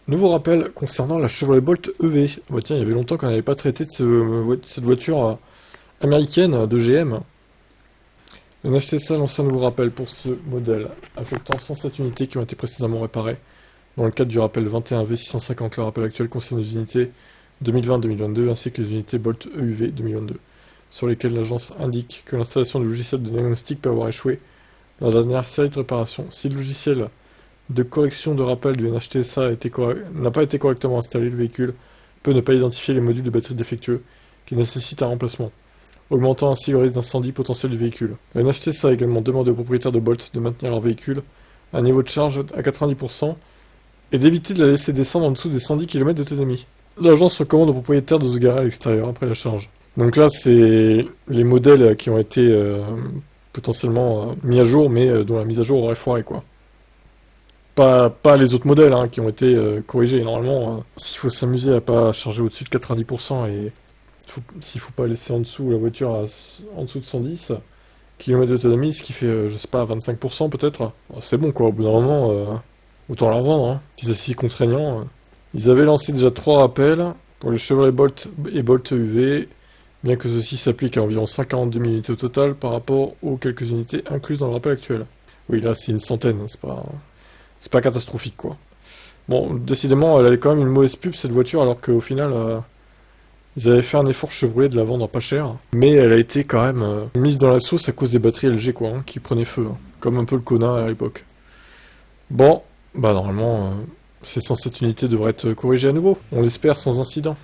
Nouveau rappel concernant la Chevrolet Bolt EV. Bah tiens, il y avait longtemps qu'on n'avait pas traité de cette voiture américaine de GM. On a acheté ça, lance un nouveau rappel pour ce modèle, affectant 107 unités qui ont été précédemment réparées. Dans le cadre du rappel 21V650, le rappel actuel concerne les unités 2020-2022 ainsi que les unités Bolt EUV 2022, sur lesquelles l'agence indique que l'installation du logiciel de diagnostic peut avoir échoué lors de la dernière série de réparations. Si le logiciel de correction de rappel du NHTSA n'a pas été correctement installé, le véhicule peut ne pas identifier les modules de batterie défectueux qui nécessitent un remplacement, augmentant ainsi le risque d'incendie potentiel du véhicule. Le NHTSA a également demandé aux propriétaires de Bolt de maintenir leur véhicule à un niveau de charge à 90% et d'éviter de la laisser descendre en dessous des 110 km d'autonomie. L'agence recommande aux propriétaires de se garer à l'extérieur après la charge. Donc là, c'est les modèles qui ont été potentiellement mis à jour, mais dont la mise à jour aurait foiré, quoi. Pas les autres modèles qui ont été corrigés. Normalement, s'il faut s'amuser à pas charger au-dessus de 90% et s'il faut pas laisser en dessous la voiture en dessous de 110 km d'autonomie, ce qui fait, je sais pas, 25% peut-être, c'est bon quoi, au bout d'un moment, autant la revendre, si c'est si contraignant. Ils avaient lancé déjà 3 rappels pour les Chevrolet Bolt et Bolt EUV, bien que ceci s'applique à environ 142 000 unités au total par rapport aux quelques unités incluses dans le rappel actuel. Oui, là c'est une centaine, c'est pas catastrophique quoi. Bon, décidément, elle avait quand même une mauvaise pub cette voiture, alors qu'au final, ils avaient fait un effort Chevrolet de la vendre pas cher, mais elle a été quand même mise dans la sauce à cause des batteries LG quoi, qui prenaient feu, comme un peu le Kona à l'époque. Bon, bah normalement, ces 107 unités devraient être corrigées à nouveau, on l'espère sans incident.